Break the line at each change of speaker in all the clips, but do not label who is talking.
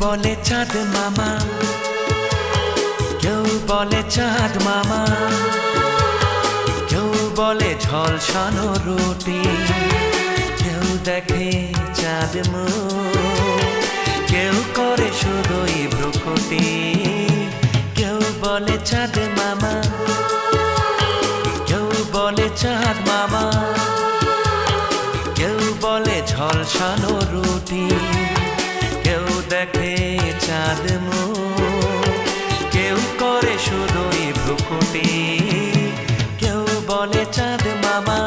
বলে চাঁদ মামা, কেউ বলে চাঁদ মামা, কেউ বলে ঝলসানো রুটি, কেউ দেখে চাঁদ মুখ, কেউ করে শুধুই ভ্রুকুটি। কেউ বলে চাঁদ মামা, কেউ বলে চাঁদ মামা, কেউ বলে ঝলসানো রুটি, কেউ দেখে চাঁদ মুখ, কেউ করে শুধুই ভ্রুকুটি। কেউ বলে চাঁদ মামা,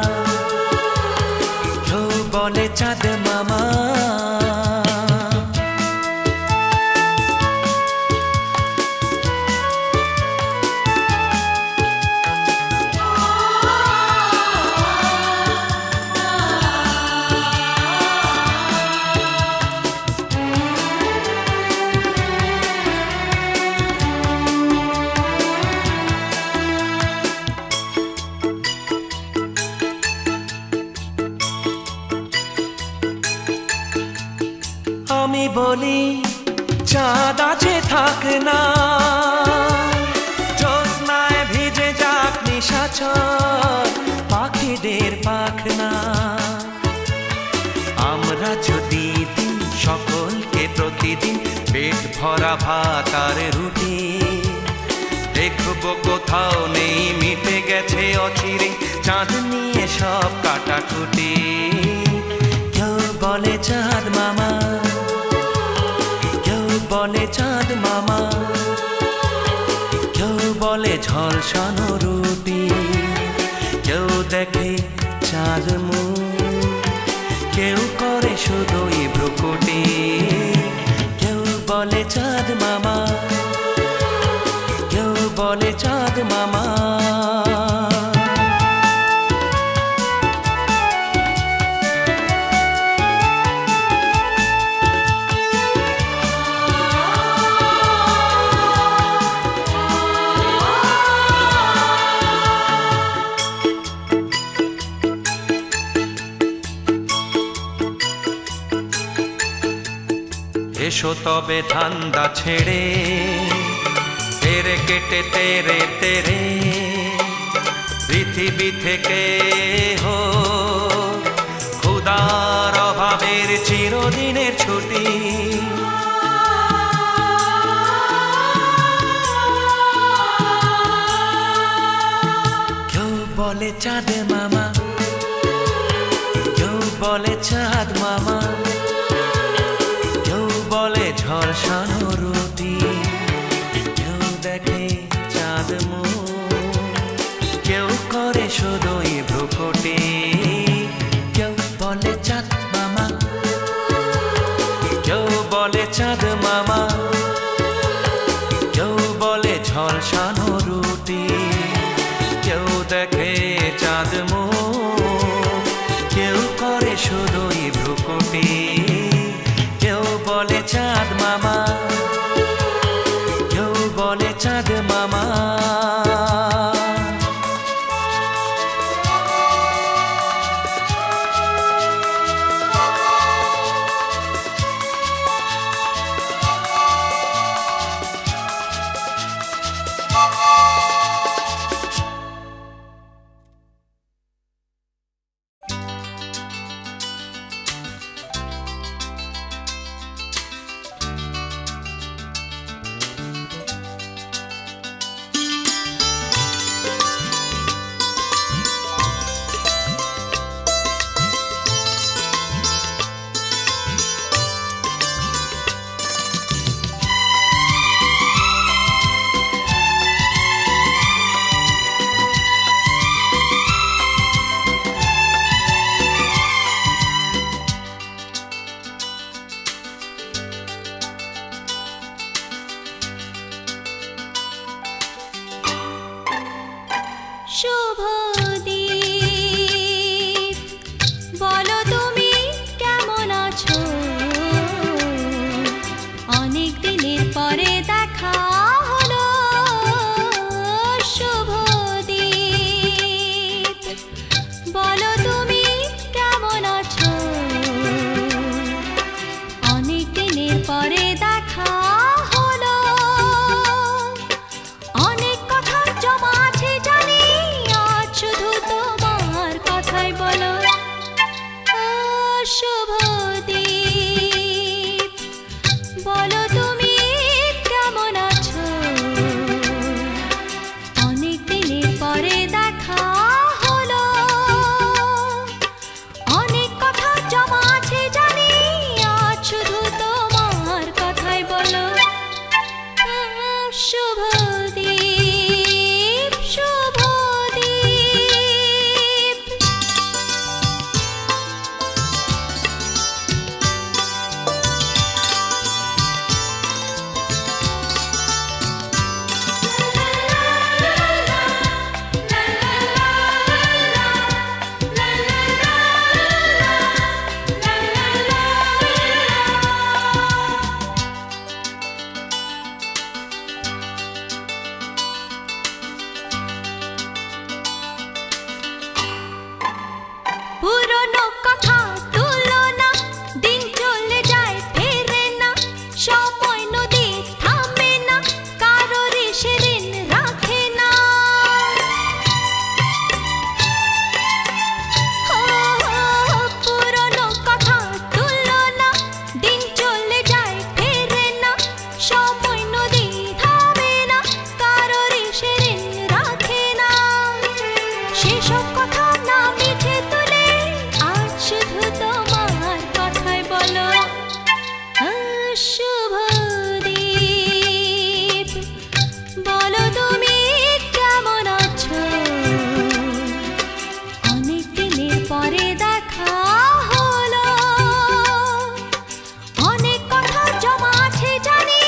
কেউ বলে চাঁদ মামা। আমি বলি চাঁদ আছে থাক না, জ্যোৎস্নায় ভিজে যাক নিশাচর পাখিদের পাখনা। আমরা যদি দিই সকলকে প্রতিদিন পেট ভরা ভাত আর রুটি, দেখবো কোথাও নেই মিটে গেছে অচিরে চাঁদ নিয়ে সব কাটাকুটি। কেউ বলে চাঁদ মামা, কেউ বলে চাঁদ মামা, কেউ বলে ঝলসানো রুটি, কেউ দেখে চাঁদ মুখ, কেউ করে শুধুই ভ্রুকুটি। কেউ বলে চাঁদ মামা, কেউ বলে চাঁদ মামা। এসো তবে ধান্দা ছেড়ে, তেরে কেটে তেরে তেরে পৃথিবী থেকে হো ক্ষুধার অভাবের চিরদিনের ছুটি। কেউ বলে চাঁদ মামা, কেউ বলে চাঁদ মামা, বলে ঝলসানো রুটি, কেউ দেখে চাঁদ মুখ, কেউ করে শুধুই ভ্রুকুটি। কেউ বলে চাঁদ মামা, কেউ বলে চাঁদ মামা, কেউ বলে ঝলসানো রুটি, কেউ দেখে চাঁদ মুখ, কেউ করে শুধুই ভ্রুকুটি। কেউ বলে চাঁদ মামা, কেউ বলে চাঁদ মামা।
শুভদীপ বলো তুমি কেমন আছো অনেক দিনের পরে দেখা হলো শুভদীপ বলো তুমি কেমন আছো অনেক দিনের পরে দেখা হলো অনেক কথা জমা আছে জানি আজ শুধু তোমার কথাই বলো শুভদীপ বলো তুমি কেমন আছো অনেক দিনের পরে দেখা হলো অনেক কথা জমা আছে জানি আজ শুধু তোমার কথাই বলো শুভদীপ শুভদীপ পুরনো কথা তুলো না দিন চলে যায় ফেরে না সময় নদী থামে না কারোর সেদিন রাখে না পুরনো কথা তুলো না দিন চলে যায় ফেরে না সময় নদী থামে না কারোর সেদিন রাখে না সেসব কথা না মিঠে তুলে আজ শুধু তোমার কথাই বলো শুভদীপ বলো তুমি কেমন আছো অনেক দিনের পরে দেখা হলো অনেক কথা জমা আছে জানি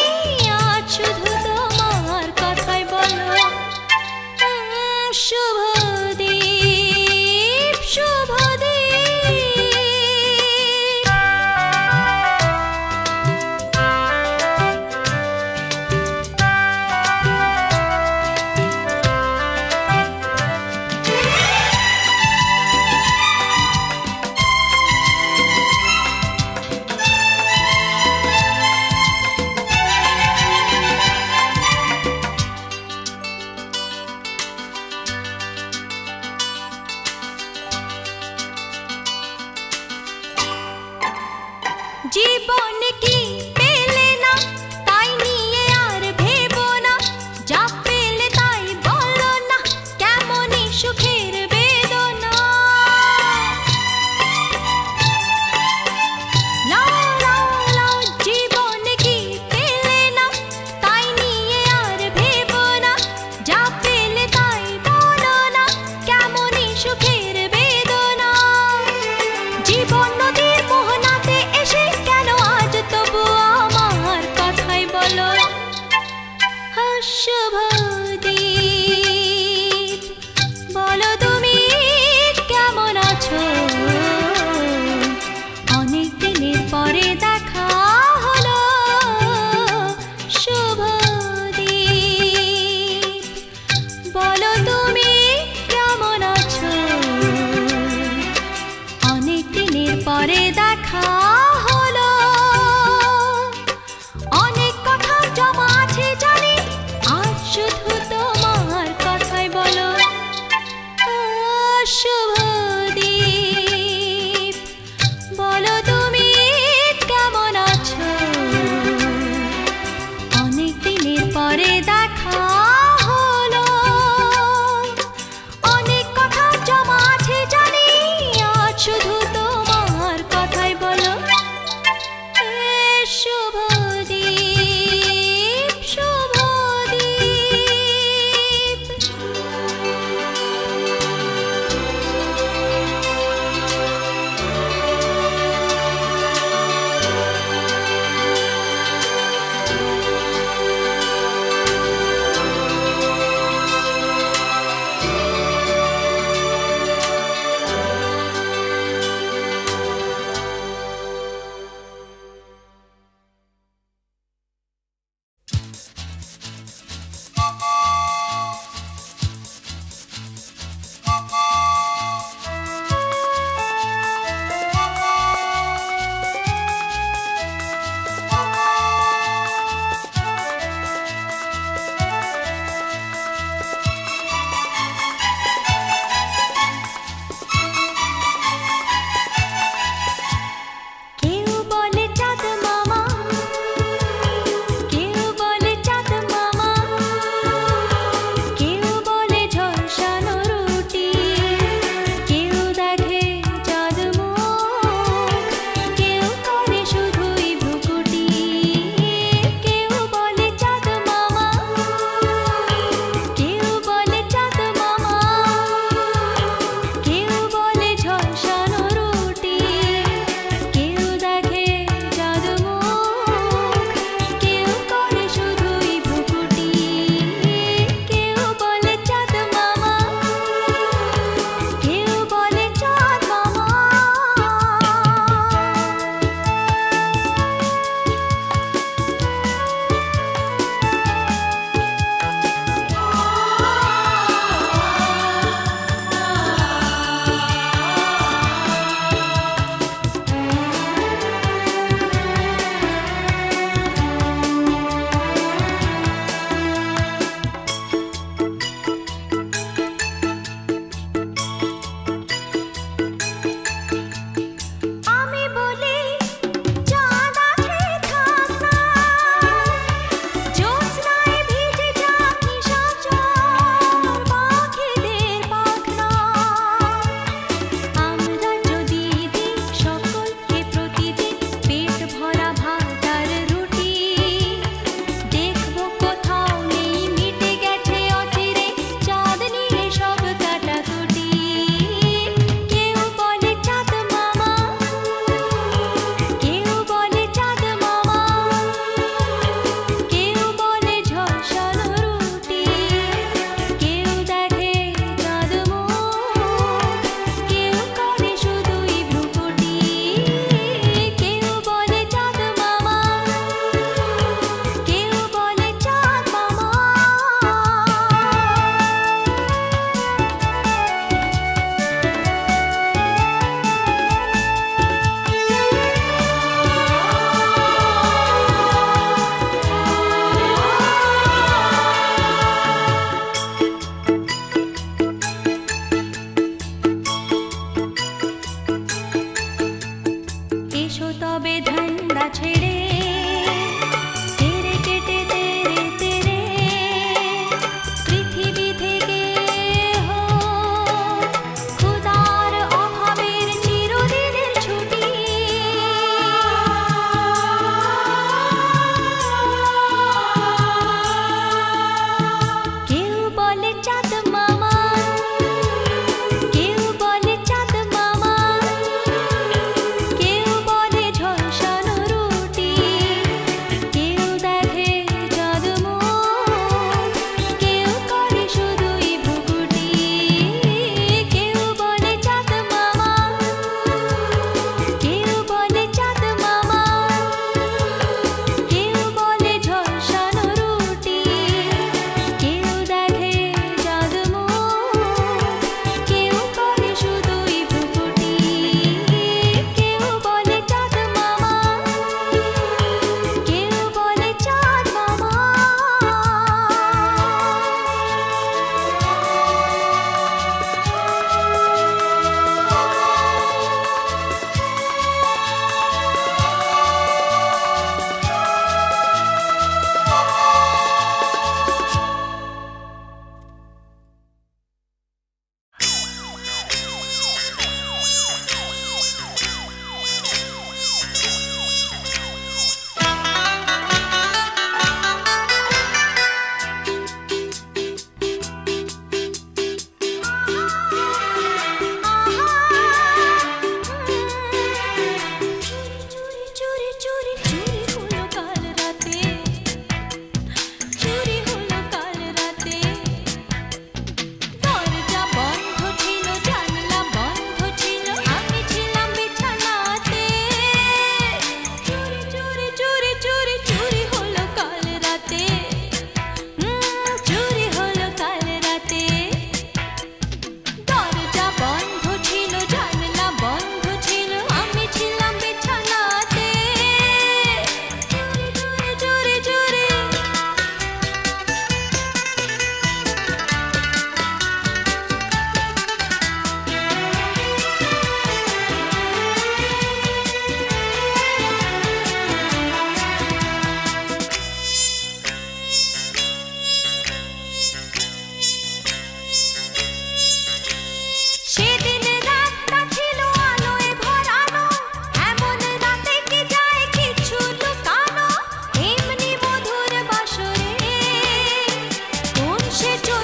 আজ শুধু তোমার কথাই বলো শুভদীপ শুভদীপ জীবন কি পেলে না তাই নিয়ে আর ভেবো না যা পেলে তাই বলো না কেমনই সুখের বেদনা লাও লাও লাও জীবন কি পেলে না তাই নিয়ে আর ভেবো না যা পেলে তাই বলো না কেমনই সুখের বেদনা জীবন নদীর মোহনাতে এসে কেন আজ তবু আমার কথাই বলো শুভদীপ বলো তুমি কেমন আছো অনেক দিনের পরে দেখা হলো শুভদীপ বলো তুমি কেমন আছো অনেক দিনের পরে দেখা হলো অনেক কথা জমা আছে জানি আজ শুধু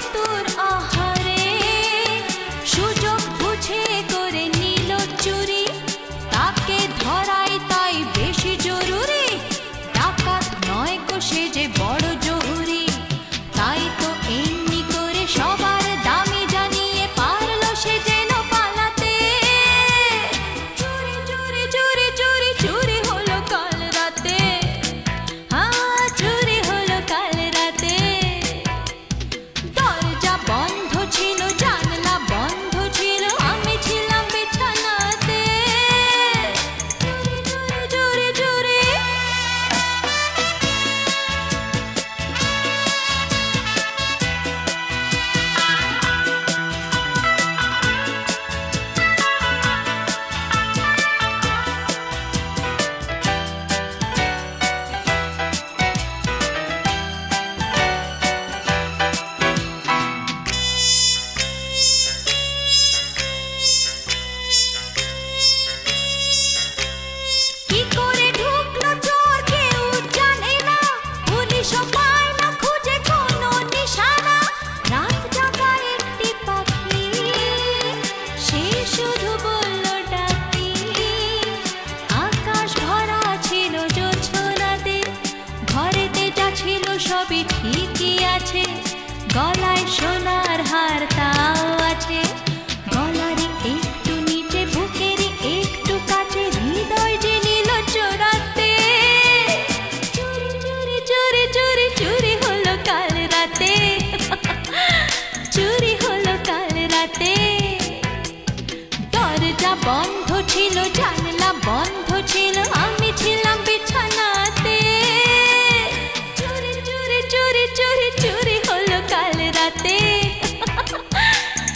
চতুর আহারে সুযোগ বুঝে করে নিল চুরি তাকে ধরাই তাই বেশি জরুরি ডাকাত নয় গো সে যে বড় জহুরি তাই তো এমনি করে সবার দামি জানিয়ে পারলো সে যেন পালাতে চুরি চুরি চুরি চুরি চুরি হলো কাল রাতে হ্যাঁ চুরি হলো কাল রাতে দরজা বন্ধ ছিল জানলা বন্ধ ছিল আমি ছিলাম বিছানাতে চুরি চুরি চুরি কি করে ঢুকলো চোর কেউ জানে না পুলিশও পায় না খুঁজে কোনো নিশানা রাত জাগা একটি পাখি সে শুধু বলল ডাকি আকাশ ভরা ছিল জোছনাতে ঘরেতে যা ছিল সবই ঠিকই আছে গলায় সোনার হার তাও আছে গলারে একটু নিচে বুকের একটু কাছে হৃদয় যে নিল চোরাতে চুরি চুরি চুরি চুরি চুরি হলো কাল রাতে চুরি হলো কাল রাতে দরজা বন্ধ ছিল জানলা বন্ধ ছিল আমি ছিলাম বিছানাতে চুরি চুরি চুরি চুরি চুরি হলো কাল রাতে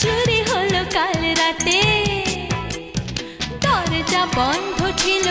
চুরি হলো কাল রাতে দরজা বন্ধ ছিল